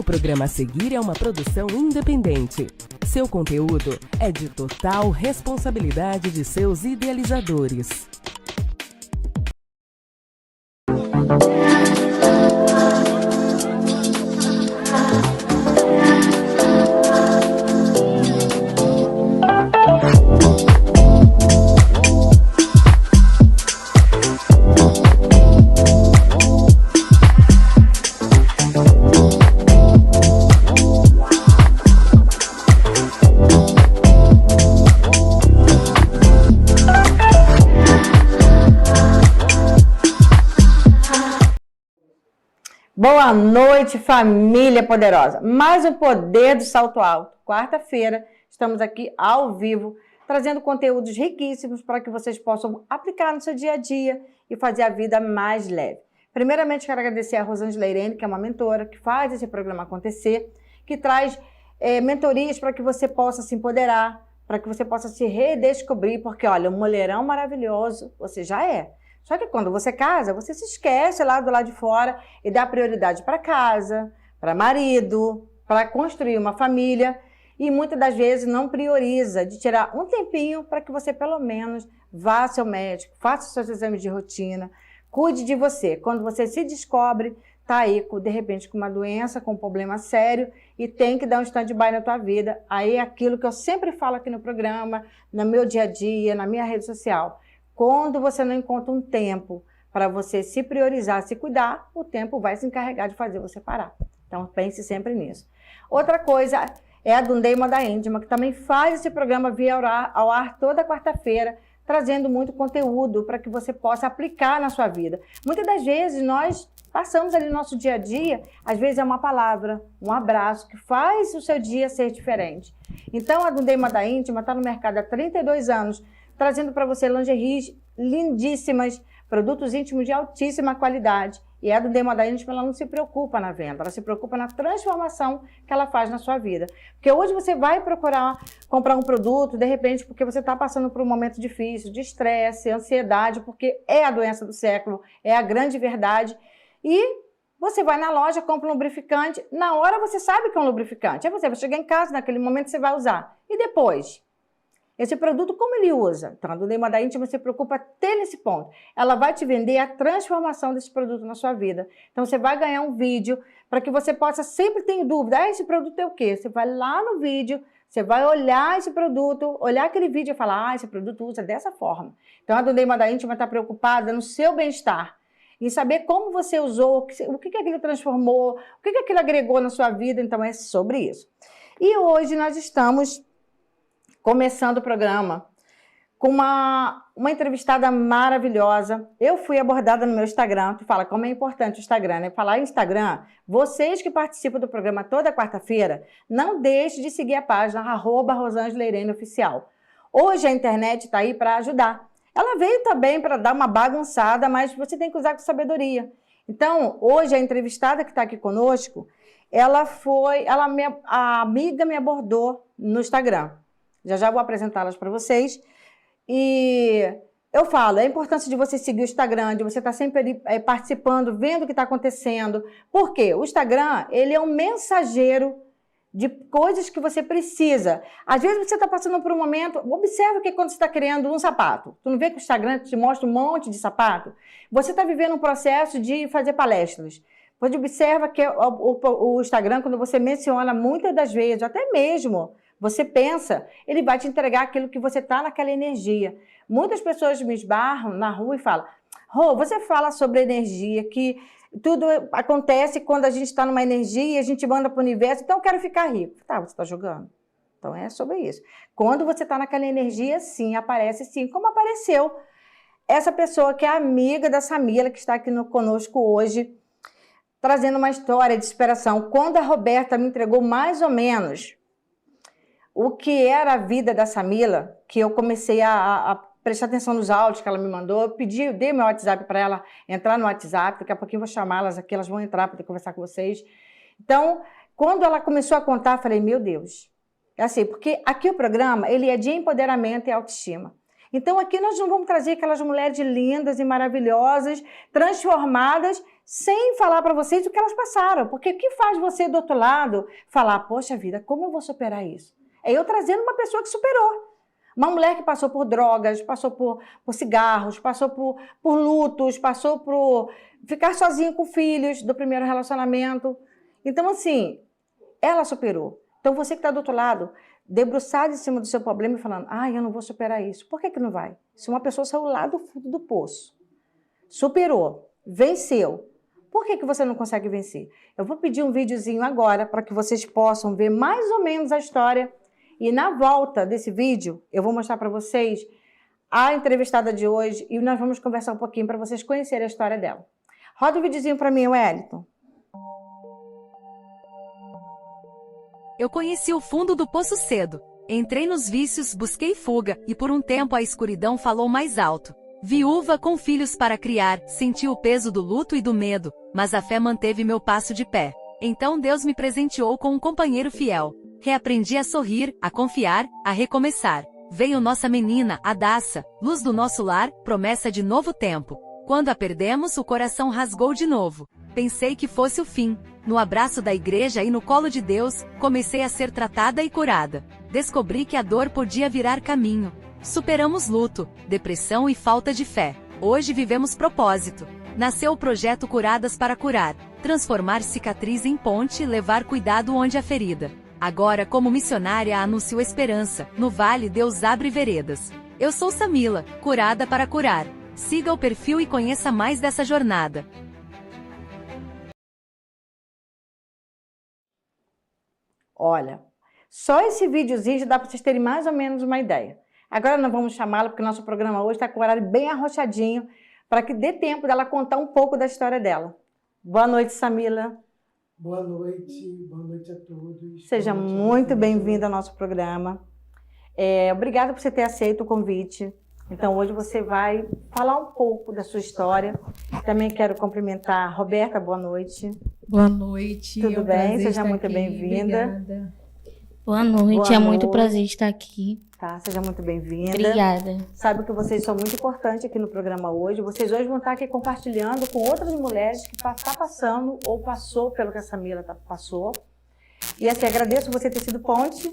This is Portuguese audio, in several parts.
O programa a seguir é uma produção independente. Seu conteúdo é de total responsabilidade de seus idealizadores. Boa noite, família poderosa. Mais um Poder do Salto Alto. Quarta-feira, estamos aqui ao vivo, trazendo conteúdos riquíssimos para que vocês possam aplicar no seu dia a dia e fazer a vida mais leve. Primeiramente, quero agradecer a Rosângela Irene, que é uma mentora, que faz esse programa acontecer, que traz mentorias para que você possa se empoderar, para que você possa se redescobrir, porque, olha, um mulherão maravilhoso você já é. Só que quando você casa, você se esquece lá do lado de fora e dá prioridade para casa, para marido, para construir uma família e muitas das vezes não prioriza de tirar um tempinho para que você pelo menos vá ao seu médico, faça os seus exames de rotina, cuide de você. Quando você se descobre, tá aí de repente com uma doença, com um problema sério e tem que dar um stand-by na tua vida. Aí é aquilo que eu sempre falo aqui no programa, no meu dia a dia, na minha rede social. Quando você não encontra um tempo para você se priorizar, se cuidar, o tempo vai se encarregar de fazer você parar. Então, pense sempre nisso. Outra coisa é a Dundeima da Íntima, que também faz esse programa via ao ar toda quarta-feira, trazendo muito conteúdo para que você possa aplicar na sua vida. Muitas das vezes, nós passamos ali no nosso dia a dia, às vezes é uma palavra, um abraço, que faz o seu dia ser diferente. Então, a Dundeima da Íntima está no mercado há 32 anos, trazendo para você lingeries lindíssimas, produtos íntimos de altíssima qualidade. E a Dundeima da Íntima, ela não se preocupa na venda, ela se preocupa na transformação que ela faz na sua vida. Porque hoje você vai procurar comprar um produto, de repente, porque você está passando por um momento difícil, de estresse, ansiedade, porque é a doença do século, é a grande verdade. E você vai na loja, compra um lubrificante, na hora você sabe que é um lubrificante. Aí você vai chegar em casa, naquele momento você vai usar. E depois? Esse produto, como ele usa? Então, a Dundeima da Íntima se preocupa até nesse ponto. Ela vai te vender a transformação desse produto na sua vida. Então, você vai ganhar um vídeo para que você possa sempre ter dúvida. Esse produto é o quê? Você vai lá no vídeo, você vai olhar esse produto, olhar aquele vídeo e falar, esse produto usa dessa forma. Então, a Dundeima da Íntima está preocupada no seu bem-estar, em saber como você usou, o que aquilo transformou, o que aquilo agregou na sua vida. Então, é sobre isso. E hoje nós estamos começando o programa com uma entrevistada maravilhosa. Eu fui abordada no meu Instagram. Tu fala como é importante o Instagram, né? Falar em Instagram, vocês que participam do programa toda quarta-feira, não deixe de seguir a página @RosângelaIreneOficial. Hoje a internet está aí para ajudar. Ela veio também para dar uma bagunçada, mas você tem que usar com sabedoria. Então, hoje a entrevistada que está aqui conosco, a amiga me abordou no Instagram. Já vou apresentá-las para vocês. E eu falo, a importância de você seguir o Instagram, de você estar sempre participando, vendo o que está acontecendo. Por quê? O Instagram, ele é um mensageiro de coisas que você precisa. Às vezes você está passando por um momento, observa que quando você está querendo um sapato, tu não vê que o Instagram te mostra um monte de sapato? Você está vivendo um processo de fazer palestras. Você observa que o Instagram, quando você menciona muitas das vezes, até mesmo você pensa, ele vai te entregar aquilo que você está naquela energia. Muitas pessoas me esbarram na rua e falam, Rô, você fala sobre energia, que tudo acontece quando a gente está numa energia, a gente manda para o universo, então eu quero ficar rico. Tá, você está jogando. Então é sobre isso. Quando você está naquela energia, sim, aparece sim, como apareceu essa pessoa que é amiga da Samila, que está aqui conosco hoje, trazendo uma história de inspiração. Quando a Roberta me entregou mais ou menos o que era a vida da Samila, que eu comecei a prestar atenção nos áudios que ela me mandou, eu dei meu WhatsApp para ela entrar no WhatsApp, daqui a pouquinho eu vou chamá-las aqui, elas vão entrar para conversar com vocês. Então, quando ela começou a contar, eu falei, meu Deus, é assim, porque aqui o programa, ele é de empoderamento e autoestima. Então, aqui nós não vamos trazer aquelas mulheres lindas e maravilhosas, transformadas, sem falar para vocês o que elas passaram. Porque o que faz você do outro lado falar, poxa vida, como eu vou superar isso? É eu trazendo uma pessoa que superou. Uma mulher que passou por drogas, passou por cigarros, passou por lutos, passou por ficar sozinha com filhos do primeiro relacionamento. Então, assim, ela superou. Então, você que está do outro lado, debruçado em cima do seu problema e falando, eu não vou superar isso. Por que não vai? Se uma pessoa saiu lá do fundo do poço, superou, venceu, por que você não consegue vencer? Eu vou pedir um videozinho agora para que vocês possam ver mais ou menos a história. E na volta desse vídeo, eu vou mostrar para vocês a entrevistada de hoje e nós vamos conversar um pouquinho para vocês conhecerem a história dela. Roda o videozinho para mim, Wellington. Eu conheci o fundo do poço cedo. Entrei nos vícios, busquei fuga, e por um tempo a escuridão falou mais alto. Viúva com filhos para criar, senti o peso do luto e do medo, mas a fé manteve meu passo de pé. Então Deus me presenteou com um companheiro fiel. Reaprendi a sorrir, a confiar, a recomeçar. Veio nossa menina, a Daça, luz do nosso lar, promessa de novo tempo. Quando a perdemos, o coração rasgou de novo. Pensei que fosse o fim. No abraço da igreja e no colo de Deus, comecei a ser tratada e curada. Descobri que a dor podia virar caminho. Superamos luto, depressão e falta de fé. Hoje vivemos propósito. Nasceu o projeto Curadas para Curar. Transformar cicatriz em ponte e levar cuidado onde há ferida. Agora, como missionária, anuncio esperança. No Vale, Deus abre veredas. Eu sou Samila, curada para curar. Siga o perfil e conheça mais dessa jornada. Olha, só esse videozinho já dá para vocês terem mais ou menos uma ideia. Agora nós vamos chamá-la, porque o nosso programa hoje está com o horário bem arrochadinho, para que dê tempo dela contar um pouco da história dela. Boa noite, Samila. Boa noite a todos. Seja muito bem-vinda ao nosso programa. Obrigada por você ter aceito o convite. Então, hoje você vai falar um pouco da sua história. Também quero cumprimentar a Roberta, boa noite. Boa noite. Tudo bem? Seja muito bem-vinda. Obrigada. Boa noite, é muito prazer estar aqui. Tá, seja muito bem-vinda. Obrigada. Sabe que vocês são muito importantes aqui no programa hoje. Vocês hoje vão estar aqui compartilhando com outras mulheres que estão passando ou passou pelo que a Samila passou. E assim, agradeço você ter sido ponte.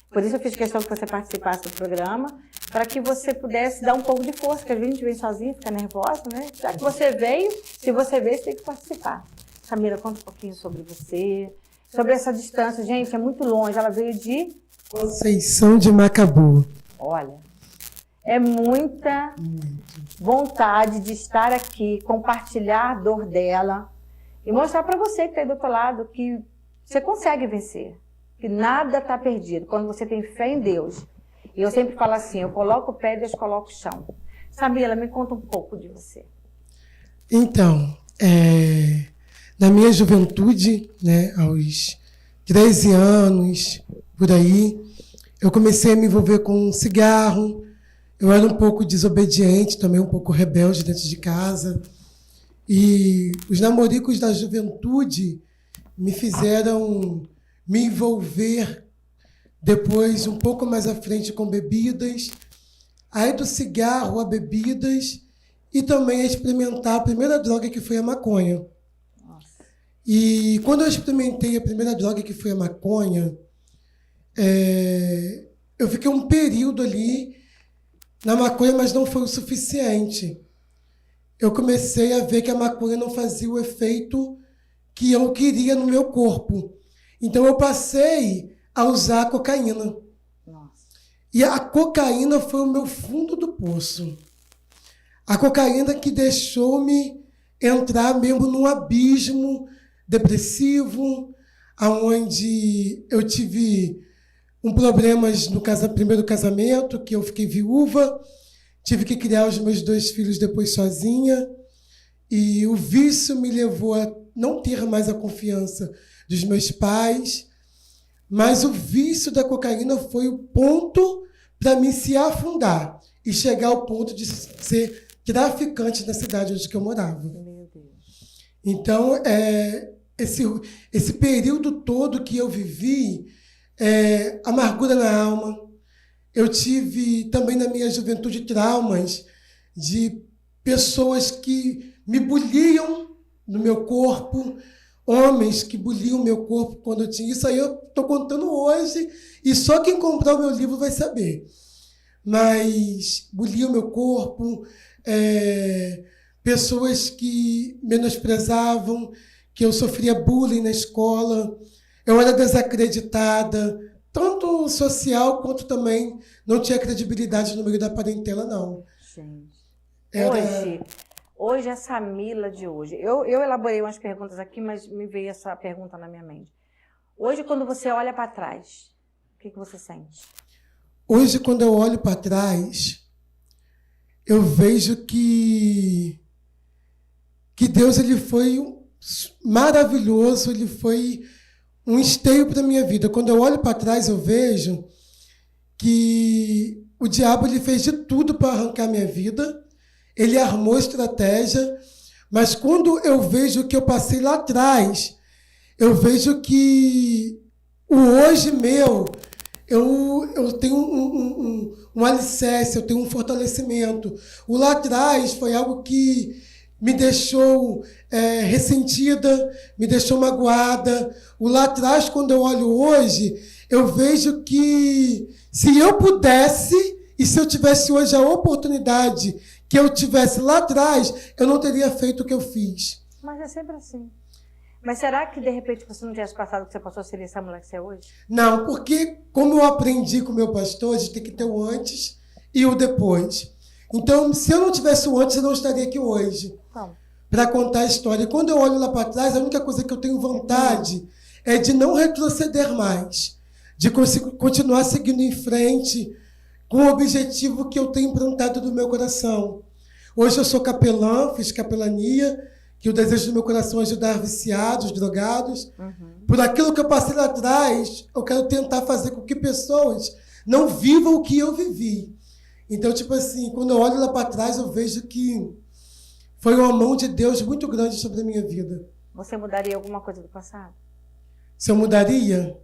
Por isso eu fiz questão que você participasse do programa, para que você pudesse dar um pouco de força, porque a gente vem sozinha, fica nervosa, né? Já que você veio, se você veio, você tem que participar. Samila, conta um pouquinho sobre você, sobre essa distância. Gente, é muito longe, ela veio de... Conceição de Macabu. Olha, é muita vontade de estar aqui, compartilhar a dor dela e mostrar para você que está aí do outro lado que você consegue vencer, que nada está perdido quando você tem fé em Deus. E eu sempre falo assim, eu coloco o pé e Deus coloca o chão. Samila, me conta um pouco de você. Então, na minha juventude, né, aos 13 anos, por aí, eu comecei a me envolver com cigarro. Eu era um pouco desobediente, também um pouco rebelde dentro de casa. E os namoricos da juventude me fizeram me envolver depois, um pouco mais à frente, com bebidas. Aí do cigarro a bebidas e também a experimentar a primeira droga, que foi a maconha. Nossa. E quando eu experimentei a primeira droga, que foi a maconha, eu fiquei um período ali na maconha, mas não foi o suficiente. Eu comecei a ver que a maconha não fazia o efeito que eu queria no meu corpo. Então eu passei a usar a cocaína. Nossa. E a cocaína foi o meu fundo do poço. A cocaína que deixou-me entrar mesmo num abismo depressivo, onde eu tive problemas no primeiro casamento, que eu fiquei viúva, tive que criar os meus 2 filhos depois sozinha, e o vício me levou a não ter mais a confiança dos meus pais, mas o vício da cocaína foi o ponto para mim se afundar e chegar ao ponto de ser traficante na cidade onde eu morava. Meu Deus. Então, esse período todo que eu vivi, amargura na alma. Eu tive também na minha juventude traumas de pessoas que me bulliam no meu corpo, homens que buliam o meu corpo quando eu tinha. Isso aí eu estou contando hoje e só quem comprar o meu livro vai saber. Mas buliam o meu corpo, pessoas que menosprezavam, que eu sofria bullying na escola, eu era desacreditada, tanto social quanto também não tinha credibilidade no meio da parentela, não. Gente, Era... hoje essa Mila de hoje, eu elaborei umas perguntas aqui, mas me veio essa pergunta na minha mente. Hoje, quando você olha para trás, o que você sente? Hoje, quando eu olho para trás, eu vejo que Deus ele foi maravilhoso, ele foi um esteio para a minha vida. Quando eu olho para trás, eu vejo que o diabo ele fez de tudo para arrancar minha vida, ele armou estratégia, mas quando eu vejo o que eu passei lá atrás, eu vejo que o hoje meu, eu tenho um alicerce, eu tenho um fortalecimento. O lá atrás foi algo que me deixou ressentida, me deixou magoada. O lá atrás, quando eu olho hoje, eu vejo que se eu pudesse e se eu tivesse hoje a oportunidade que eu tivesse lá atrás, eu não teria feito o que eu fiz. Mas é sempre assim. Mas será que, de repente, você não tivesse passado o que você passou, seria essa mulher que você é hoje? Não, porque como eu aprendi com o meu pastor, a gente tem que ter o antes e o depois. Então, se eu não tivesse o antes, eu não estaria aqui hoje para contar a história. E quando eu olho lá para trás, a única coisa que eu tenho vontade é de não retroceder mais, de continuar seguindo em frente com o objetivo que eu tenho implantado no meu coração. Hoje eu sou capelã, fiz capelania, que o desejo do meu coração é ajudar viciados, drogados. Por aquilo que eu passei lá atrás, eu quero tentar fazer com que pessoas não vivam o que eu vivi. Então, tipo assim, quando eu olho lá para trás, eu vejo que foi uma mão de Deus muito grande sobre a minha vida. Você mudaria alguma coisa do passado? Se eu mudaria?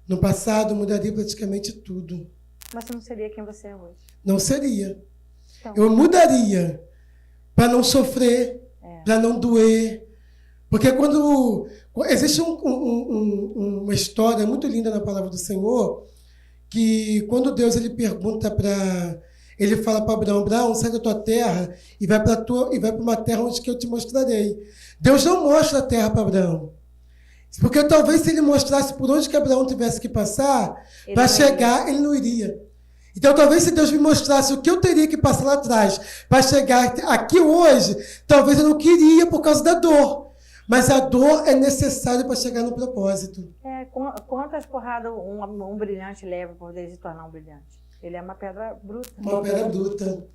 No passado, eu mudaria praticamente tudo. Mas você não seria quem você é hoje? Não seria. Então, Eu mudaria para não sofrer, para não doer. Porque quando... Existe uma história muito linda na palavra do Senhor, que quando Deus ele pergunta para... Ele fala para Abraão, Abraão, sai da tua terra e vai para uma terra onde que eu te mostrarei. Deus não mostra a terra para Abraão. Porque talvez se ele mostrasse por onde que Abraão tivesse que passar, para chegar, ele não iria. Então talvez se Deus me mostrasse o que eu teria que passar lá atrás, para chegar aqui hoje, talvez eu não queria por causa da dor. Mas a dor é necessária para chegar no propósito. Quantas porradas um brilhante leva para poder se tornar um brilhante? Ele é uma pedra bruta. Uma pedra bruta.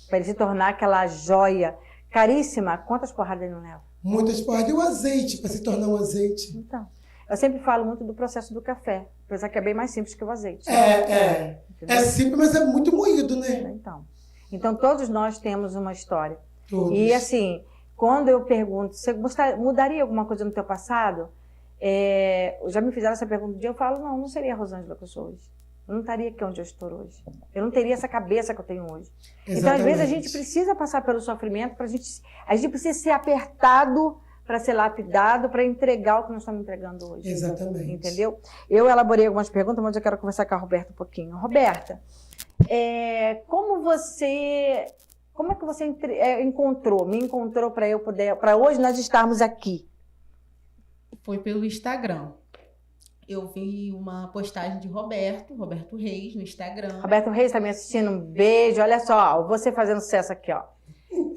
Para ele se tornar aquela joia caríssima, quantas porradas ele não leva? Muitas porradas. E o azeite, para se tornar um azeite? Então, eu sempre falo muito do processo do café, apesar que é bem mais simples que o azeite. É simples, mas é muito moído, né? Então todos nós temos uma história. Todos. E assim, quando eu pergunto, você mudaria alguma coisa no teu passado? Já me fizeram essa pergunta um dia, eu falo, não seria a Rosângela que eu sou hoje. Eu não estaria aqui onde eu estou hoje. Eu não teria essa cabeça que eu tenho hoje. Exatamente. Então, às vezes, a gente precisa passar pelo sofrimento, a gente precisa ser apertado para ser lapidado, para entregar o que nós estamos entregando hoje. Exatamente. Entendeu? Eu elaborei algumas perguntas, mas eu quero conversar com a Roberta um pouquinho. Roberta, como é que você me encontrou para hoje nós estarmos aqui? Foi pelo Instagram. Eu vi uma postagem de Roberto Reis, no Instagram. Roberto Reis está me assistindo, um beijo. Olha só, você fazendo sucesso aqui, ó.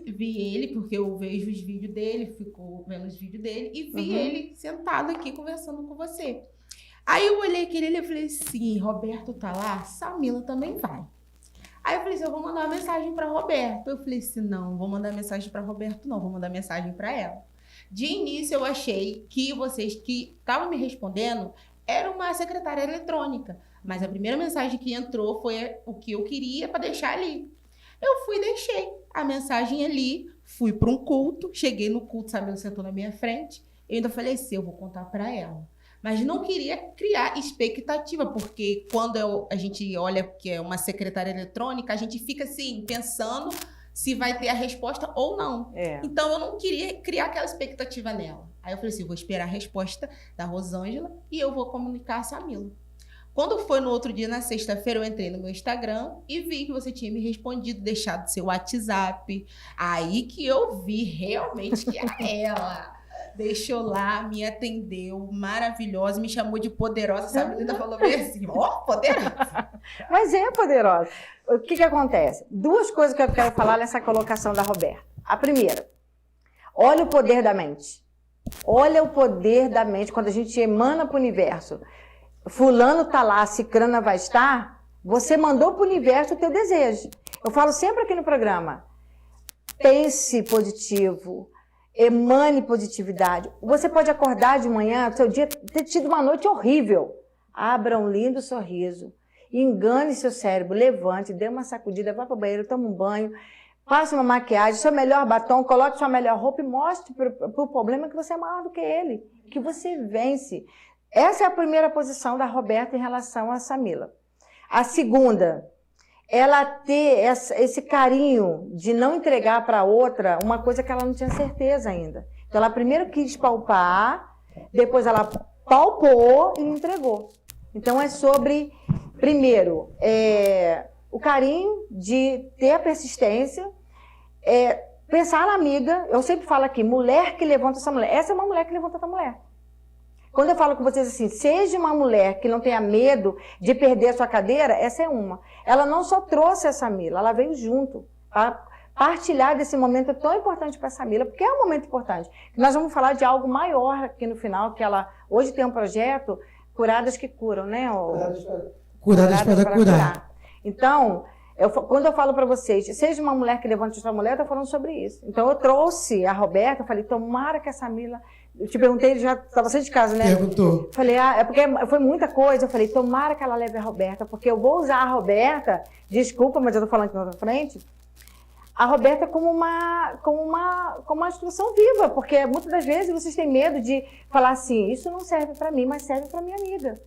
Vi ele, porque eu vejo os vídeos dele, fico vendo os vídeos dele, e vi ele sentado aqui conversando com você. Aí eu olhei aquele e falei assim, Roberto tá lá, Samila também vai. Aí eu falei assim, eu vou mandar uma mensagem para Roberto. Eu falei assim, não vou mandar mensagem para Roberto, não, vou mandar mensagem para ela. De início eu achei que vocês que estavam me respondendo era uma secretária eletrônica, mas a primeira mensagem que entrou foi o que eu queria para deixar ali. Eu fui e deixei a mensagem ali, fui para um culto, cheguei no culto, Samila sentou na minha frente, eu ainda falei assim, eu vou contar para ela. Mas não queria criar expectativa, porque quando a gente olha que é uma secretária eletrônica, a gente fica assim, pensando se vai ter a resposta ou não. É. Então, eu não queria criar aquela expectativa nela. Aí eu falei assim, vou esperar a resposta da Rosângela e eu vou comunicar a Samila. Quando foi no outro dia, na sexta-feira, eu entrei no meu Instagram e vi que você tinha me respondido, deixado seu WhatsApp. Aí que eu vi realmente que era ela. Deixou lá, me atendeu, maravilhosa, me chamou de poderosa. Sabe, ainda falou bem assim, ó, poderosa. Mas é poderosa. O que acontece? Duas coisas que eu quero falar nessa colocação da Roberta. A primeira, olha o poder da mente. Olha o poder da mente quando a gente emana para o universo. Fulano está lá, cicrana vai estar, você mandou para o universo o teu desejo. Eu falo sempre aqui no programa, pense positivo, emane positividade. Você pode acordar de manhã, seu dia ter tido uma noite horrível. Abra um lindo sorriso, engane seu cérebro, levante, dê uma sacudida, vá para o banheiro, tome um banho, faça uma maquiagem, seu melhor batom, coloque sua melhor roupa e mostre para o problema que você é maior do que ele, que você vence. Essa é a primeira posição da Roberta em relação a Samila. A segunda, ela ter esse carinho de não entregar para outra uma coisa que ela não tinha certeza ainda. Então, ela primeiro quis palpar, depois ela palpou e entregou. Então, é sobre, primeiro, o carinho de ter a persistência, pensar na amiga. Eu sempre falo aqui, mulher que levanta essa mulher. Essa é uma mulher que levanta outra mulher. Quando eu falo com vocês assim, seja uma mulher que não tenha medo de perder a sua cadeira, essa é uma. Ela não só trouxe a Samila, ela veio junto para partilhar desse momento tão importante para a Samila, porque é um momento importante. Nós vamos falar de algo maior aqui no final, que ela hoje tem um projeto, Curadas que Curam, né? Curadas para curar. Então, quando eu falo para vocês, seja uma mulher que levante outra mulher, eu estou falando sobre isso. Então, eu trouxe a Roberta, eu falei, tomara que a Samila... Eu te perguntei, já estava saindo de casa, né? Perguntou. Falei, é porque foi muita coisa. Eu falei, tomara que ela leve a Roberta, porque eu vou usar a Roberta, desculpa, mas eu estou falando aqui na outra frente, a Roberta como uma instrução viva, porque muitas das vezes vocês têm medo de falar assim, isso não serve para mim, mas serve para minha amiga.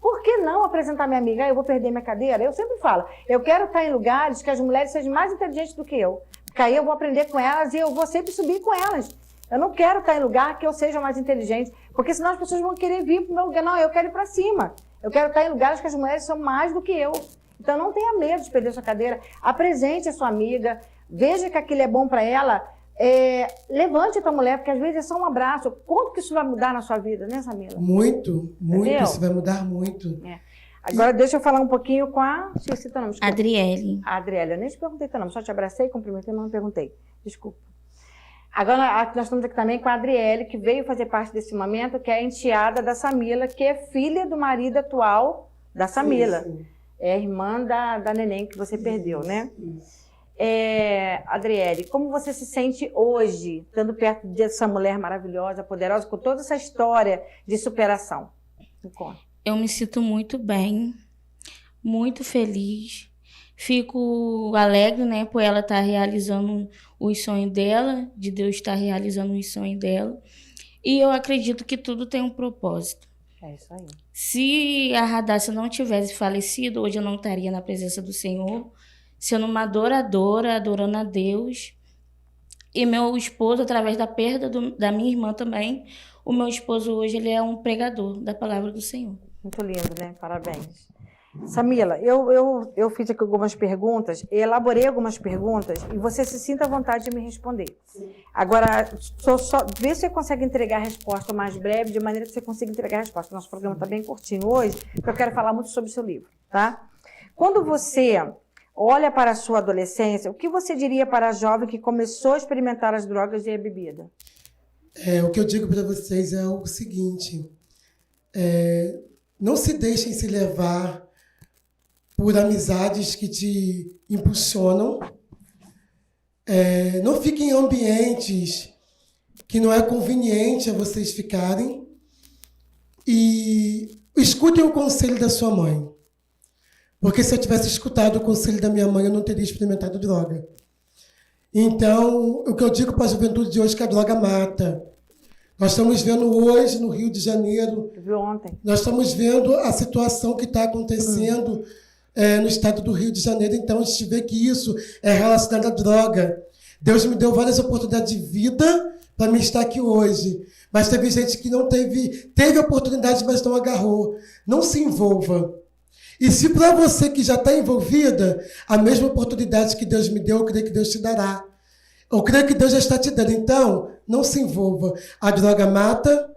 Por que não apresentar minha amiga? Eu vou perder minha cadeira? Eu sempre falo, eu quero estar em lugares que as mulheres sejam mais inteligentes do que eu, porque aí eu vou aprender com elas e eu vou sempre subir com elas. Eu não quero estar em lugar que eu seja mais inteligente, porque senão as pessoas vão querer vir para o meu lugar. Não, eu quero ir para cima. Eu quero estar em lugares que as mulheres são mais do que eu. Então não tenha medo de perder sua cadeira. Apresente a sua amiga, veja que aquilo é bom para ela. Levante a tua mulher, porque às vezes é só um abraço. Quanto que isso vai mudar na sua vida, né, Samila? Muito, muito. Entendeu? Isso vai mudar muito. Agora deixa eu falar um pouquinho com a... Esqueci teu nome, desculpa. Adriele. A Adriele. Eu nem te perguntei teu nome, só te abracei, cumprimentei, mas não perguntei. Desculpa. Agora, nós estamos aqui também com a Adriele, que veio fazer parte desse momento, que é a enteada da Samila, que é filha do marido atual da Samila. Sim. É a irmã da neném que você perdeu, né? Adriele, como você se sente hoje, estando perto dessa mulher maravilhosa, poderosa, com toda essa história de superação? Me conta. Eu me sinto muito bem, muito feliz. Fico alegre, né, por ela estar realizando os sonhos dela, de Deus estar realizando os sonhos dela. E eu acredito que tudo tem um propósito. É isso aí. Se a Radassa não tivesse falecido, hoje eu não estaria na presença do Senhor, sendo uma adoradora, adorando a Deus. E meu esposo, através da perda da minha irmã também, o meu esposo hoje ele é um pregador da palavra do Senhor. Muito lindo, né? Parabéns. Samila, eu fiz aqui algumas perguntas, elaborei algumas perguntas e você se sinta à vontade de me responder. Sim. Agora, vê se você consegue entregar a resposta mais breve, de maneira que você consiga entregar a resposta. Nosso programa está bem curtinho hoje, porque eu quero falar muito sobre o seu livro, tá? Quando você olha para a sua adolescência, o que você diria para a jovem que começou a experimentar as drogas e a bebida? O que eu digo para vocês é o seguinte, não se deixem se levar por amizades que te impulsionam. Não fiquem em ambientes que não é conveniente a vocês ficarem. E escutem o conselho da sua mãe. Porque se eu tivesse escutado o conselho da minha mãe, eu não teria experimentado droga. Então, o que eu digo para a juventude de hoje é que a droga mata. Nós estamos vendo hoje, no Rio de Janeiro, Eu vi ontem. nós estamos vendo a situação que está acontecendo no estado do Rio de Janeiro. Então, a gente vê que isso é relacionado à droga. Deus me deu várias oportunidades de vida para me estar aqui hoje. Mas teve gente que não teve oportunidade, mas não agarrou. Não se envolva. E se para você que já está envolvida, a mesma oportunidade que Deus me deu, eu creio que Deus te dará. Eu creio que Deus já está te dando. Então, não se envolva. A droga mata,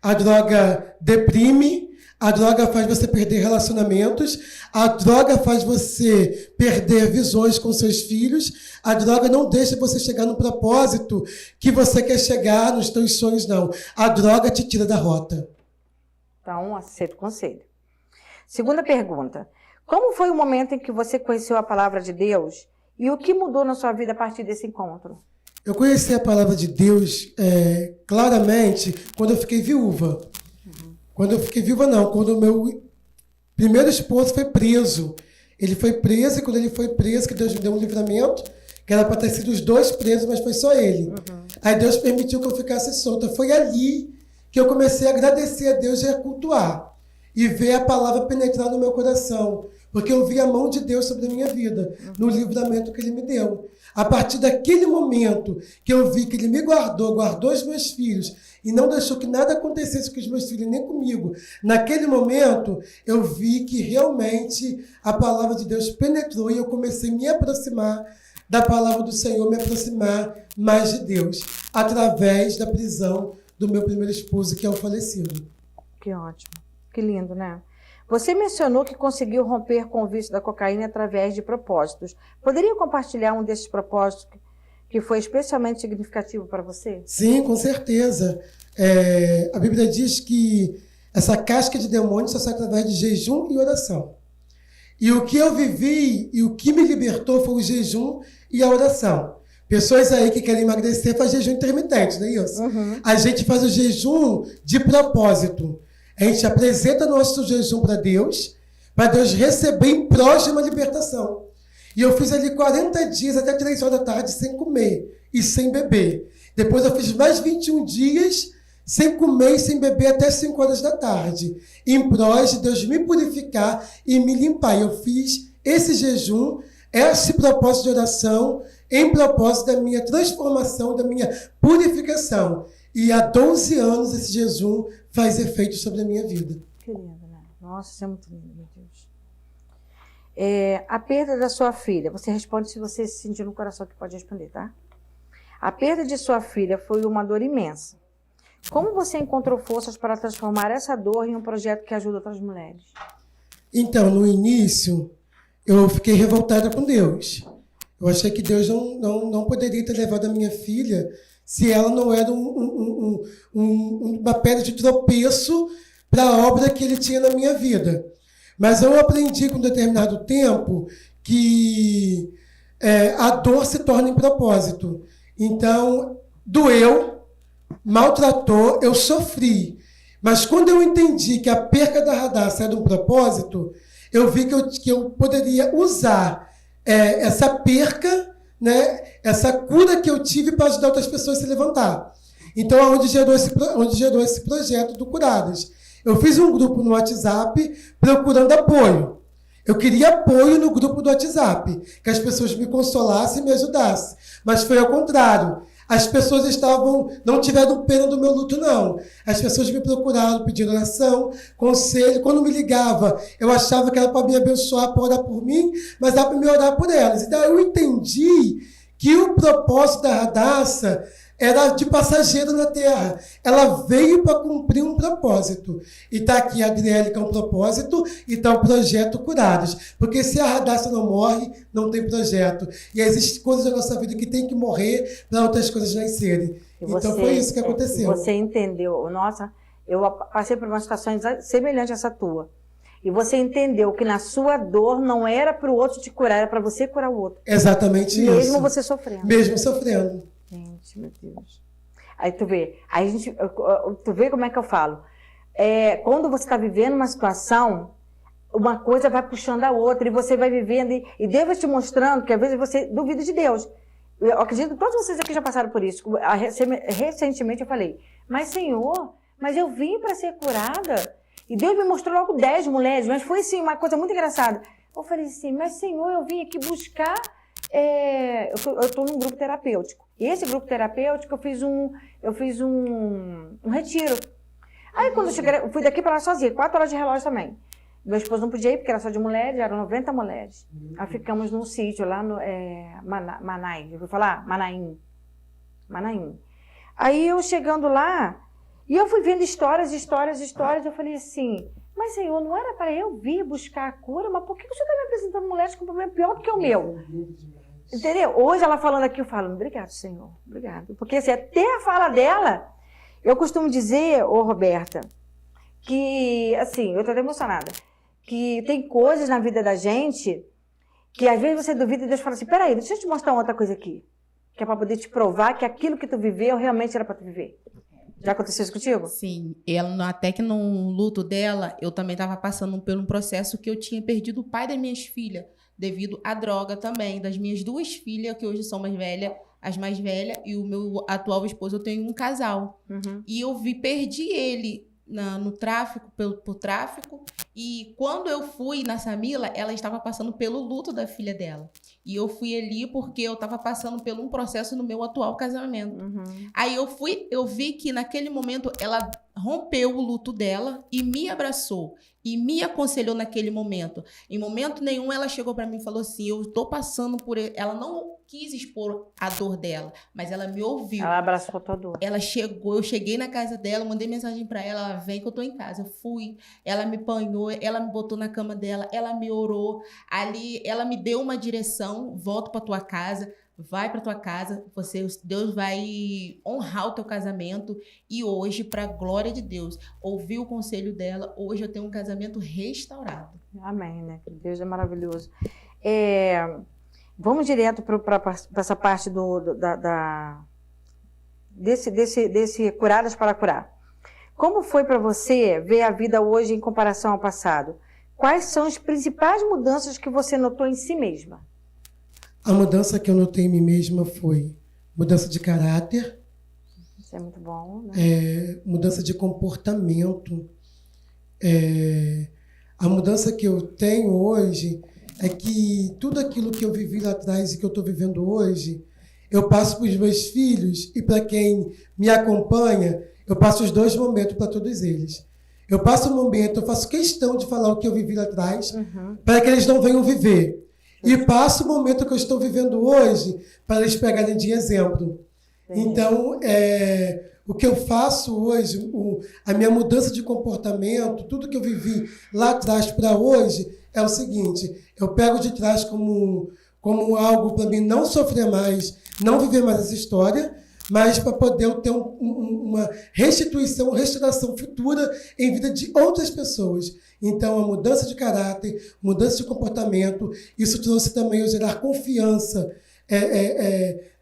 a droga deprime, a droga faz você perder relacionamentos, a droga faz você perder visões com seus filhos, a droga não deixa você chegar no propósito que você quer chegar, nos seus sonhos, não. A droga te tira da rota. Então, aceito o conselho. Segunda pergunta. Como foi o momento em que você conheceu a palavra de Deus e o que mudou na sua vida a partir desse encontro? Eu conheci a palavra de Deus claramente quando eu fiquei viúva. Quando eu fiquei viúva, não. Quando o meu primeiro esposo foi preso. Ele foi preso e quando ele foi preso, que Deus me deu um livramento, que era para ter sido os dois presos, mas foi só ele. Aí Deus permitiu que eu ficasse solta. Foi ali que eu comecei a agradecer a Deus e a cultuar. E ver a palavra penetrar no meu coração. Porque eu vi a mão de Deus sobre a minha vida, no livramento que Ele me deu. A partir daquele momento que eu vi que Ele me guardou os meus filhos, e não deixou que nada acontecesse com os meus filhos, nem comigo. Naquele momento, eu vi que realmente a palavra de Deus penetrou e eu comecei a me aproximar da palavra do Senhor, me aproximar mais de Deus, através da prisão do meu primeiro esposo, que é o falecido. Que ótimo. Que lindo, né? Você mencionou que conseguiu romper com o vício da cocaína através de propósitos. Poderia compartilhar um desses propósitos que foi especialmente significativo para você? Sim, com certeza. A Bíblia diz que essa casca de demônio só sai através de jejum e oração. E o que eu vivi e o que me libertou foi o jejum e a oração. Pessoas aí que querem emagrecer fazem jejum intermitente, não é isso? A gente faz o jejum de propósito. A gente apresenta nosso jejum para Deus receber em próxima libertação. E eu fiz ali 40 dias, até 3 horas da tarde, sem comer e sem beber. Depois eu fiz mais 21 dias sem comer e sem beber até 5 horas da tarde. Em prós de Deus me purificar e me limpar. Eu fiz esse jejum, esse propósito de oração, em propósito da minha transformação, da minha purificação. E há 12 anos esse jejum faz efeito sobre a minha vida. Que lindo, né? Nossa, isso é muito lindo, meu Deus. A perda da sua filha, você responde se você se sentir no coração que pode responder, tá? A perda de sua filha foi uma dor imensa. Como você encontrou forças para transformar essa dor em um projeto que ajuda outras mulheres? Então, no início, eu fiquei revoltada com Deus. Eu achei que Deus não poderia ter levado a minha filha se ela não era uma pedra de tropeço para a obra que Ele tinha na minha vida. Mas eu aprendi com um determinado tempo que a dor se torna em propósito. Então, doeu, maltratou, eu sofri. Mas quando eu entendi que a perca da Radassa era um propósito, eu vi que eu poderia usar essa perca, né, essa cura que eu tive para ajudar outras pessoas a se levantar. Então, é onde gerou esse projeto do Curadas. Eu fiz um grupo no WhatsApp procurando apoio. Eu queria apoio no grupo do WhatsApp, que as pessoas me consolassem e me ajudassem. Mas foi ao contrário. As pessoas não tiveram pena do meu luto, não. As pessoas me procuraram, pedindo oração, conselho. Quando me ligava, eu achava que era para me abençoar, para orar por mim, mas era para me orar por elas. Então, eu entendi que o propósito da Radassa era de passageiro na Terra. Ela veio para cumprir um propósito. E está aqui a Adriele, que é um propósito, e está o projeto Curadas. Porque se a Radassa não morre, não tem projeto. E existem coisas da nossa vida que tem que morrer para outras coisas nascerem. Então foi isso que aconteceu. Você entendeu. Nossa, eu passei por uma situação semelhante a essa tua. E você entendeu que na sua dor não era para o outro te curar, era para você curar o outro. Exatamente isso. Mesmo você sofrendo. Mesmo sofrendo. Gente, meu Deus. Aí tu vê. Tu vê como é que eu falo. Quando você está vivendo uma situação, uma coisa vai puxando a outra e você vai vivendo e Deus vai te mostrando que às vezes você duvida de Deus. Eu acredito que todos vocês aqui já passaram por isso. Recentemente eu falei, mas Senhor, mas eu vim para ser curada. E Deus me mostrou logo 10 mulheres, mas foi assim, uma coisa muito engraçada. Eu falei assim, mas Senhor, eu vim aqui buscar... eu estou num grupo terapêutico. E esse grupo terapêutico, eu fiz um retiro. Aí quando eu cheguei, eu fui daqui para lá sozinha, 4 horas de relógio também. Meu esposo não podia ir, porque era só de mulheres, eram 90 mulheres. Aí ficamos num sítio lá no Manaim, eu vou falar? Manaim. Aí eu chegando lá, e eu fui vendo histórias, eu falei assim, mas Senhor, não era para eu vir buscar a cura, mas por que o Senhor está me apresentando mulheres com um problema pior do que o meu? Entendeu? Hoje ela falando aqui, eu falo, obrigado, Senhor, obrigado. Porque assim, até a fala dela, eu costumo dizer, Roberta, que, assim, eu estou até emocionada, que tem coisas na vida da gente que às vezes você duvida e Deus fala assim, peraí, deixa eu te mostrar uma outra coisa aqui, que é para poder te provar que aquilo que tu viveu realmente era para tu viver. Já aconteceu isso contigo? Sim, ela, até que no luto dela, eu também estava passando por um processo que eu tinha perdido o pai das minhas filhas, devido à droga também, das minhas 2 filhas, que hoje são mais velhas, as mais velhas, e o meu atual esposo, eu tenho um casal. E eu perdi ele no tráfico, por tráfico, e quando eu fui na Samila, ela estava passando pelo luto da filha dela. E eu fui ali porque eu estava passando por um processo no meu atual casamento. Aí eu vi que naquele momento ela rompeu o luto dela e me abraçou. E me aconselhou naquele momento. Em momento nenhum ela chegou para mim e falou assim, eu estou passando por... Ela não quis expor a dor dela, mas ela me ouviu. Ela abraçou a tua dor. Ela chegou, eu cheguei na casa dela, mandei mensagem para ela, ela vem que eu tô em casa. Eu fui, ela me banhou, ela me botou na cama dela, ela me orou. Ali, ela me deu uma direção, volta para tua casa, vai para tua casa, Deus vai honrar o teu casamento. E hoje, para a glória de Deus, ouvi o conselho dela, hoje eu tenho um casamento restaurado. Amém, né? Deus é maravilhoso. Vamos direto para essa parte desse Curadas para Curar. Como foi para você ver a vida hoje em comparação ao passado? Quais são as principais mudanças que você notou em si mesma? A mudança que eu notei em mim mesma foi mudança de caráter. Isso é muito bom, né? Mudança de comportamento. A mudança que eu tenho hoje é que tudo aquilo que eu vivi lá atrás e que eu estou vivendo hoje, eu passo para os meus filhos e para quem me acompanha, eu passo os 2 momentos para todos eles. Eu passo um momento, eu faço questão de falar o que eu vivi lá atrás, para que eles não venham viver. E passo o momento que eu estou vivendo hoje para eles pegarem de exemplo. Então, o que eu faço hoje, a minha mudança de comportamento, tudo que eu vivi lá atrás para hoje, é o seguinte, eu pego de trás como algo para mim não sofrer mais, não viver mais essa história, mas para poder eu ter uma restauração futura em vida de outras pessoas. Então, a mudança de caráter, mudança de comportamento, isso trouxe também eu gerar confiança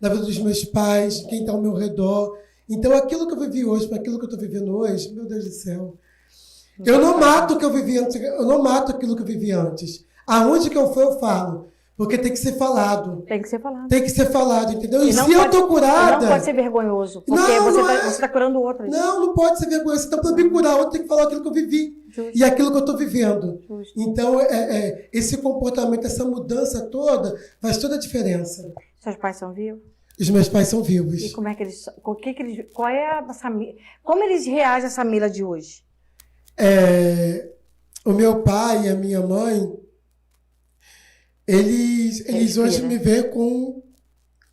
na vida dos meus pais, quem está ao meu redor. Então, aquilo que eu vivi hoje, para aquilo que eu estou vivendo hoje, meu Deus do céu, eu não mato o que eu vivi antes, eu não mato aquilo que eu vivi antes. Aonde que eu for, eu falo. Porque tem que ser falado. Tem que ser falado. Tem que ser falado, entendeu? E se eu estou curada... Não pode ser vergonhoso, porque você está curando outras. Não pode ser vergonhoso. Então, para me curar, eu tenho que falar aquilo que eu vivi. Justo. E aquilo que eu estou vivendo. Justo. Então, esse comportamento, essa mudança toda, faz toda a diferença. Seus pais são vivos? Os meus pais são vivos. E como é que eles... Como eles reagem a Samila de hoje? O meu pai e a minha mãe... Eles hoje me veem com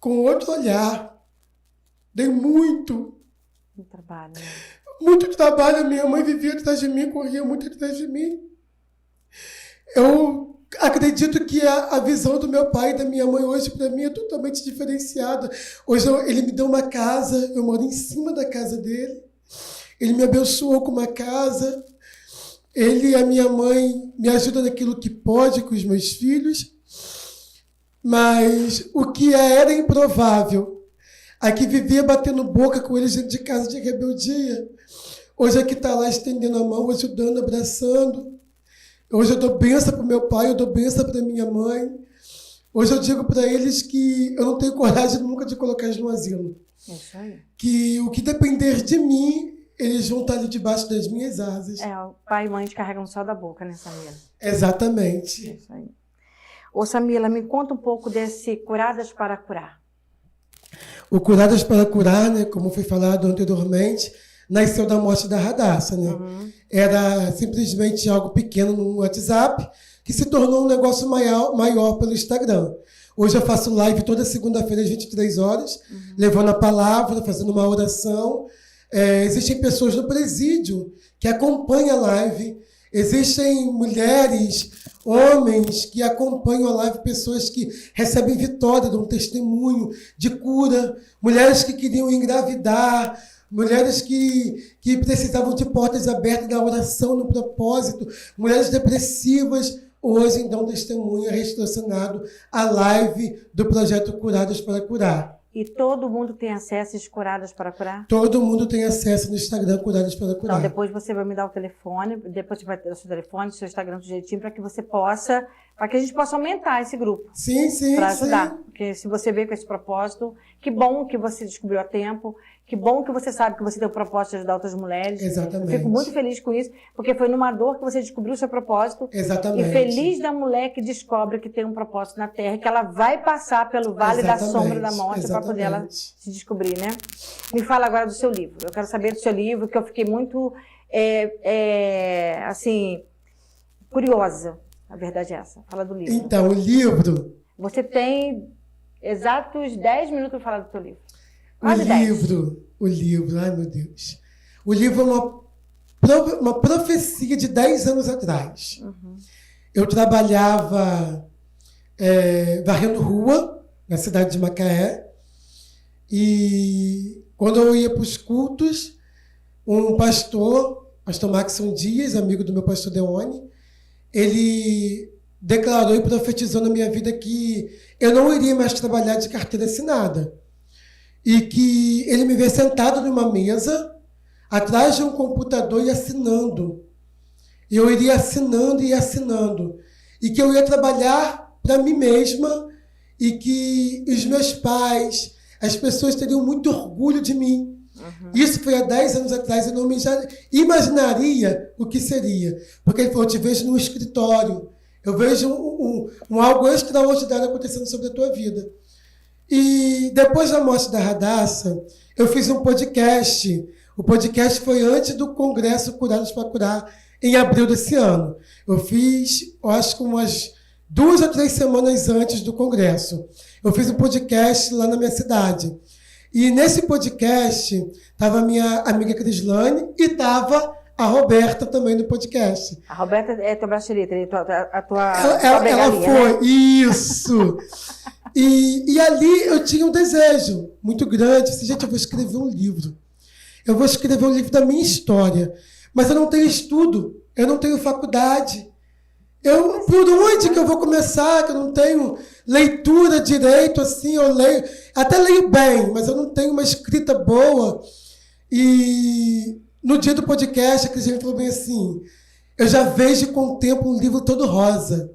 outro olhar. Dei muito trabalho. Muito trabalho. Minha mãe vivia atrás de mim, corria muito atrás de mim. Eu acredito que a visão do meu pai e da minha mãe hoje, para mim, é totalmente diferenciada. Hoje ele me deu uma casa, eu moro em cima da casa dele. Ele me abençoou com uma casa. Ele e a minha mãe me ajudam naquilo que pode com os meus filhos. Mas o que era improvável, a que vivia batendo boca com eles dentro de casa de rebeldia, hoje é que está lá estendendo a mão, ajudando, abraçando. Hoje eu dou bênção para o meu pai, eu dou bênção para minha mãe. Hoje eu digo para eles que eu não tenho coragem nunca de colocar eles no asilo. É isso aí. Que o que depender de mim, eles vão estar ali debaixo das minhas asas. O pai e mãe te carregam só da boca, né, Samila? Exatamente. É isso aí. Ô Samila, me conta um pouco desse Curadas para Curar. O Curadas para Curar, né, como foi falado anteriormente, nasceu da morte da Radassa, né? Era simplesmente algo pequeno no WhatsApp, que se tornou um negócio maior pelo Instagram. Hoje eu faço live toda segunda-feira às 23 horas, levando a palavra, fazendo uma oração. Existem pessoas no presídio que acompanham a live. Existem mulheres, homens que acompanham a live, pessoas que recebem vitória, dão testemunho de cura, mulheres que queriam engravidar, mulheres que precisavam de portas abertas da oração no propósito, mulheres depressivas, hoje dão testemunho relacionado à live do projeto Curadas para Curar. E todo mundo tem acesso às Curadas para Curar? Todo mundo tem acesso no Instagram Curadas para Curar. Então, depois você vai me dar o telefone, depois você vai ter o seu telefone, o seu Instagram do jeitinho, para que você possa, para que a gente possa aumentar esse grupo. Sim, sim, para ajudar. sim. Porque se você veio com esse propósito, que bom que você descobriu a tempo, que bom que você sabe que você tem o propósito de ajudar outras mulheres. Exatamente. Eu fico muito feliz com isso, porque foi numa dor que você descobriu o seu propósito. Exatamente. E feliz da mulher que descobre que tem um propósito na Terra, que ela vai passar pelo vale da sombra da morte para poder ela se descobrir, né? Me fala agora do seu livro. Eu quero saber do seu livro, que eu fiquei muito, assim, curiosa. A verdade é essa. Fala do livro. Então, o livro... Você tem exatos 10 minutos para falar do seu livro. O livro, ai meu Deus. O livro é uma profecia de 10 anos atrás. Eu trabalhava varrendo rua na cidade de Macaé, e quando eu ia para os cultos, um pastor Maxson Dias, amigo do meu pastor Deone, ele declarou e profetizou na minha vida que eu não iria mais trabalhar de carteira assinada. E que ele me vê sentado numa mesa, atrás de um computador e assinando. E eu iria assinando e assinando. E que eu ia trabalhar para mim mesma e que os meus pais, as pessoas teriam muito orgulho de mim. Isso foi há 10 anos atrás, eu não me imaginaria o que seria. Porque ele falou, eu te vejo no escritório, eu vejo algo extraordinário acontecendo sobre a tua vida. E depois da morte da Radassa, eu fiz um podcast. O podcast foi antes do Congresso Curados para Curar, em abril desse ano. Eu fiz, acho que umas 2 ou 3 semanas antes do Congresso. Eu fiz um podcast lá na minha cidade. E nesse podcast estava a minha amiga Crislane e estava a Roberta também no podcast. A Roberta é tua braceleta, a tua ela foi, né? Isso! E ali eu tinha um desejo muito grande. Assim, gente, eu vou escrever um livro. Eu vou escrever um livro da minha história. Mas eu não tenho estudo, eu não tenho faculdade. Por onde que eu vou começar? Que eu não tenho leitura direito, assim, eu leio, até leio bem, mas eu não tenho uma escrita boa. E no dia do podcast, a Cristiane falou bem assim, eu já vejo e contemplo um livro todo rosa.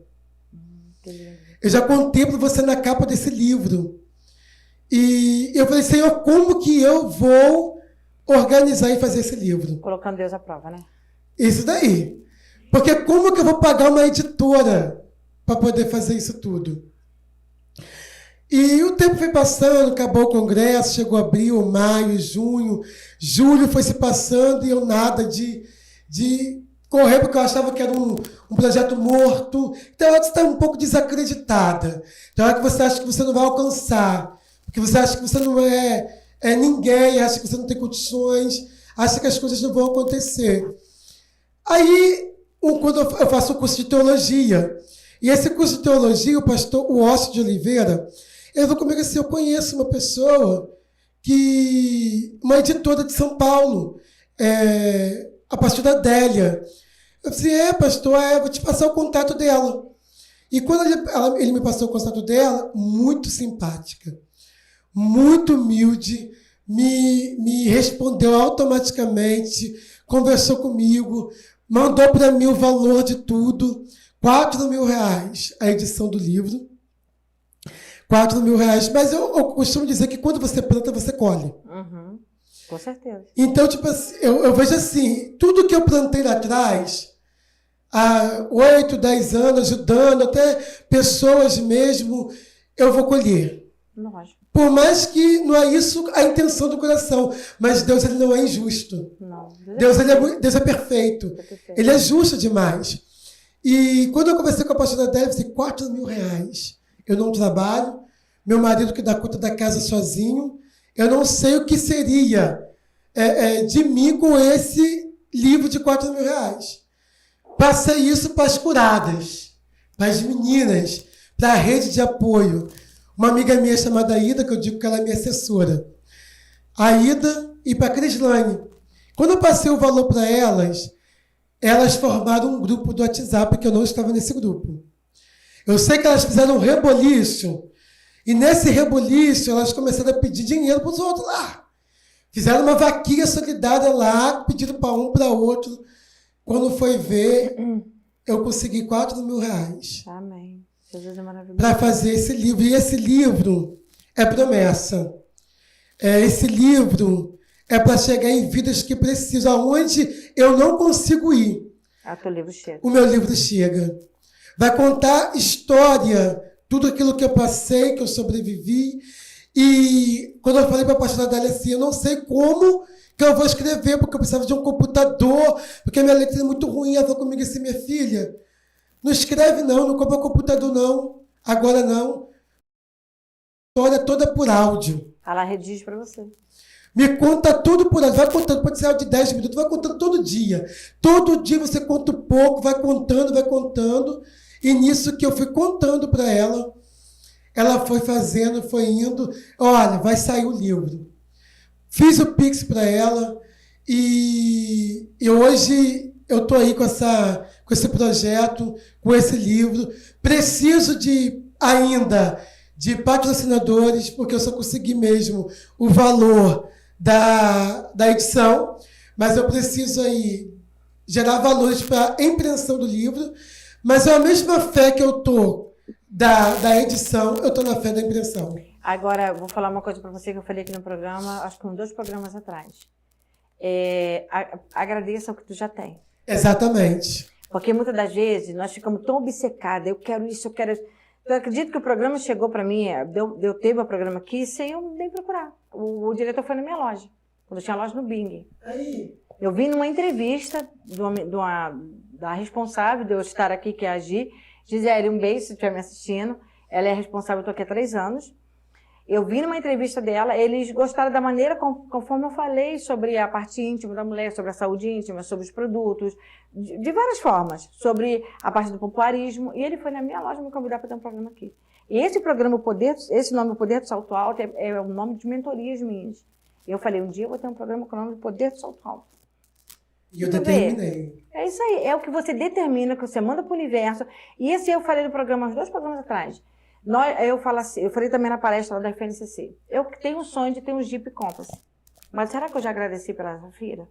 Eu já contemplo você na capa desse livro. E eu falei, Senhor, como que eu vou organizar e fazer esse livro? Colocando Deus à prova, né? Isso daí. Porque como que eu vou pagar uma editora para poder fazer isso tudo? E o tempo foi passando, acabou o congresso, chegou abril, maio, junho, julho foi se passando e eu nada de correr, porque eu achava que era um projeto morto. Então, você está um pouco desacreditada. Então, é que você acha que você não vai alcançar, porque você acha que você não é ninguém, acha que você não tem condições, acha que as coisas não vão acontecer. Aí, quando eu faço o curso de teologia, e esse curso de teologia, o pastor Ócio de Oliveira, ele falou comigo assim, eu conheço uma pessoa, uma editora de São Paulo, a pastora Adélia. Eu disse, pastor, vou te passar o contato dela. E quando ele me passou o contato dela, muito simpática, muito humilde, me respondeu automaticamente, conversou comigo, mandou para mim o valor de tudo, R$4.000 a edição do livro, R$4.000. Mas eu costumo dizer que quando você planta, você colhe. Uhum. Com certeza. Então, tipo assim, eu vejo assim, tudo que eu plantei lá atrás, há 8, 10 anos, ajudando, até pessoas mesmo, eu vou colher. Lógico. Por mais que não é isso a intenção do coração, mas Deus ele não é injusto. Não. Deus é perfeito. Ele é justo demais. E quando eu conversei com a pastora Adélia, eu disse, R$4.000. Eu não trabalho, meu marido que dá conta da casa sozinho, eu não sei o que seria de mim com esse livro de R$4.000. Passei isso para as curadas, para as meninas, para a rede de apoio. Uma amiga minha chamada Ida, que eu digo que ela é minha assessora. A Ida e para a Crislane. Quando eu passei o valor para elas, elas formaram um grupo do WhatsApp, que eu não estava nesse grupo. Eu sei que elas fizeram um reboliço, e nesse reboliço elas começaram a pedir dinheiro para os outros lá. Fizeram uma vaquinha solidária lá, pedindo para um, para outro. Quando foi ver, eu consegui R$4.000. Amém. Jesus é maravilhoso. Para fazer esse livro. E esse livro é promessa. Esse livro é para chegar em vidas que precisam, aonde eu não consigo ir. O teu livro chega. O meu livro chega. Vai contar história, tudo aquilo que eu passei, que eu sobrevivi. E quando eu falei para a pastora Adélia assim, eu não sei como que eu vou escrever, porque eu precisava de um computador, porque a minha letra é muito ruim. Ela falou comigo assim, minha filha, não escreve não compra computador não, agora não. História toda por áudio. Ela redige para você. Me conta tudo por áudio, vai contando, pode ser áudio de 10 minutos, vai contando todo dia. Todo dia você conta um pouco, vai contando. E nisso que eu fui contando para ela, ela foi fazendo, foi indo. Olha, vai sair o livro. Fiz o Pix para ela e hoje eu estou aí com esse projeto, com esse livro. Preciso ainda de patrocinadores, porque eu só consegui mesmo o valor da edição, mas eu preciso aí gerar valores para a impressão do livro, mas é a mesma fé que eu estou da edição, eu estou na fé da impressão. Agora, vou falar uma coisa para você que eu falei aqui no programa, acho que uns 2 programas atrás. Agradeça o que tu já tem. Exatamente. Porque muitas das vezes nós ficamos tão obcecadas, eu quero isso, eu quero isso. Eu acredito que o programa chegou para mim, eu teve o programa aqui sem eu nem procurar. O diretor foi na minha loja, quando eu tinha loja no Bing. Aí. Eu vi numa entrevista da responsável de eu estar aqui, que é a Gisele, um beijo se estiver me assistindo. Ela é responsável, eu estou aqui há 3 anos. Eu vi numa entrevista dela, eles gostaram da maneira conforme eu falei sobre a parte íntima da mulher, sobre a saúde íntima, sobre os produtos, de várias formas, sobre a parte do popularismo. E ele foi na minha loja me convidar para ter um programa aqui. E esse programa, esse nome, O Poder do Salto Alto, é o nome de mentorias minhas. E eu falei, um dia eu vou ter um programa com o nome do Poder do Salto Alto. E eu determinei. É isso aí, é o que você determina, que você manda para o universo. E esse eu falei no programa, uns 2 programas atrás. Eu falei também na palestra lá da FNCC. Eu tenho um sonho de ter um Jeep Compass. Mas será que eu já agradeci pela Zafira?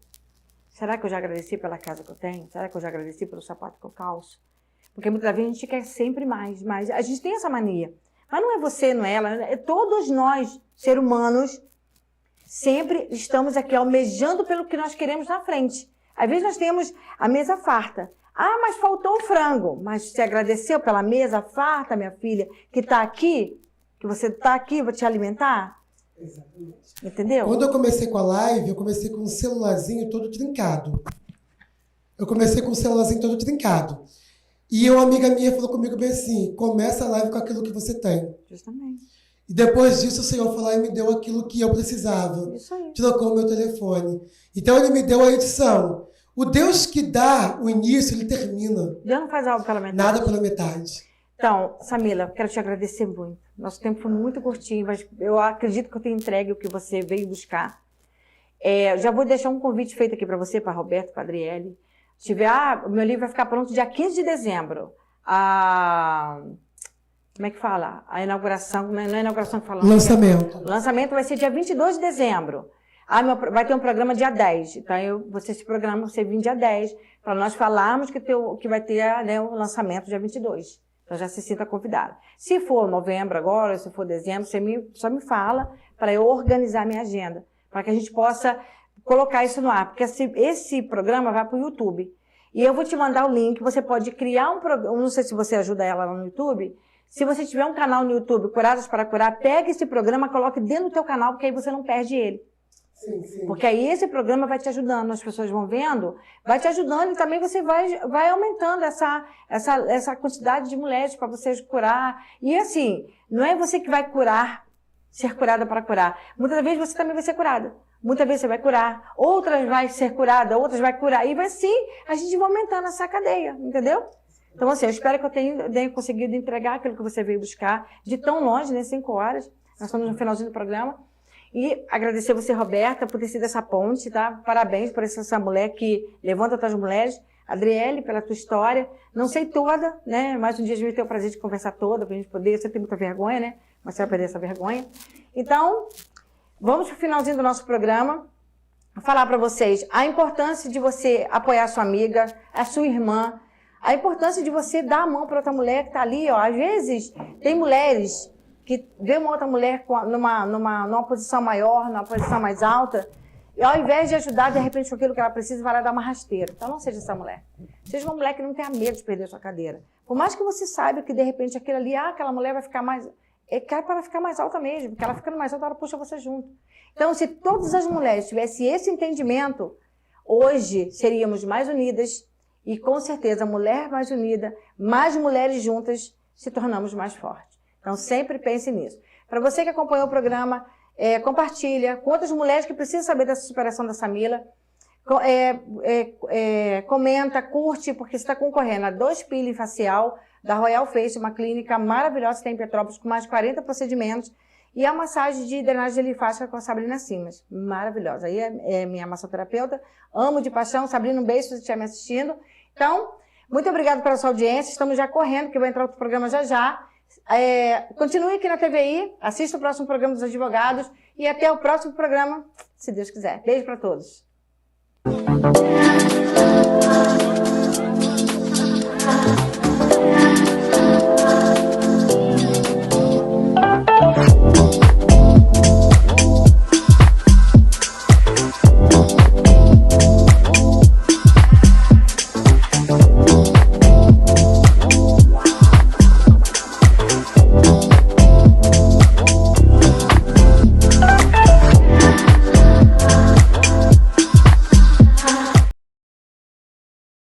Será que eu já agradeci pela casa que eu tenho? Será que eu já agradeci pelo sapato que eu calço? Porque muitas vezes a gente quer sempre mais. A gente tem essa mania. Mas não é você, não é ela. É todos nós, seres humanos, sempre estamos aqui almejando pelo que nós queremos na frente. Às vezes nós temos a mesa farta. Ah, mas faltou o frango. Mas você agradeceu pela mesa farta, minha filha, que está aqui? Que você está aqui, vou te alimentar? Exatamente. Entendeu? Quando eu comecei com a live, eu comecei com um celularzinho todo trincado. E uma amiga minha falou comigo bem assim, começa a live com aquilo que você tem. Justamente. E depois disso o Senhor foi lá e me deu aquilo que eu precisava. Isso aí. Trocou o meu telefone. Então ele me deu a edição. O Deus que dá o início, ele termina. Deus não faz algo pela metade. Nada pela metade. Então, Samila, quero te agradecer muito. Nosso tempo foi muito curtinho, mas eu acredito que eu tenho entregue o que você veio buscar. Já vou deixar um convite feito aqui para você, para Roberto, para Adriele. O meu livro vai ficar pronto dia 15 de dezembro. Como é que fala? A inauguração, não é inauguração que fala? Lançamento. O lançamento vai ser dia 22 de dezembro. Vai ter um programa dia 10. Então, você se programa, você vir dia 10, para nós falarmos que vai ter o lançamento dia 22. Então, já se sinta convidada. Se for novembro agora, se for dezembro, só me fala para eu organizar minha agenda, para que a gente possa colocar isso no ar. Porque esse programa vai para o YouTube. E eu vou te mandar o link, você pode criar um programa, não sei se você ajuda ela lá no YouTube, se você tiver um canal no YouTube, Curadas para Curar, pega esse programa, coloque dentro do teu canal, porque aí você não perde ele. Sim, sim. Porque aí esse programa vai te ajudando, as pessoas vão vendo, vai te ajudando e também você vai aumentando essa quantidade de mulheres para vocês curar. E assim, não é você que vai curar, ser curada para curar. Muitas vezes você também vai ser curada. Muitas vezes você vai curar, outras vai ser curada, outras vai curar. E vai sim, a gente vai aumentando essa cadeia, entendeu? Então assim, eu espero que eu tenha conseguido entregar aquilo que você veio buscar de tão longe, né? 5 horas. Nós estamos no finalzinho do programa. E agradecer você, Roberta, por ter sido essa ponte, tá? Parabéns por essa mulher que levanta outras mulheres. Adriele, pela tua história. Não sei toda, né? Mas um dia a gente vai ter o prazer de conversar toda, pra gente poder. Você tem muita vergonha, né? Mas você vai perder essa vergonha. Então, vamos pro finalzinho do nosso programa. Vou falar para vocês a importância de você apoiar a sua amiga, a sua irmã. A importância de você dar a mão para outra mulher que está ali, ó. Às vezes, tem mulheres que vê uma outra mulher numa posição maior, numa posição mais alta, e ao invés de ajudar, de repente, com aquilo que ela precisa, vai lá dar uma rasteira. Então, não seja essa mulher. Seja uma mulher que não tenha medo de perder a sua cadeira. Por mais que você saiba que, de repente, aquilo ali, aquela mulher vai ficar mais... Quer para ela ficar mais alta mesmo, porque ela ficando mais alta, ela puxa você junto. Então, se todas as mulheres tivessem esse entendimento, hoje seríamos mais unidas e, com certeza, mulher mais unida, mais mulheres juntas, se tornamos mais fortes. Então, sempre pense nisso. Para você que acompanhou o programa, compartilha com outras mulheres que precisam saber dessa superação da Samila. Comenta, curte, porque você está concorrendo a 2 peeling facial da Royal Face, uma clínica maravilhosa que tem em Petrópolis, com mais de 40 procedimentos. E a massagem de drenagem linfática com a Sabrina Simas. Maravilhosa. Aí é minha massoterapeuta. Amo de paixão. Sabrina, um beijo se você estiver me assistindo. Então, muito obrigada pela sua audiência. Estamos já correndo, que vai entrar outro programa já já. Continue aqui na TVI, assista o próximo programa dos advogados e até o próximo programa, se Deus quiser. Beijo para todos.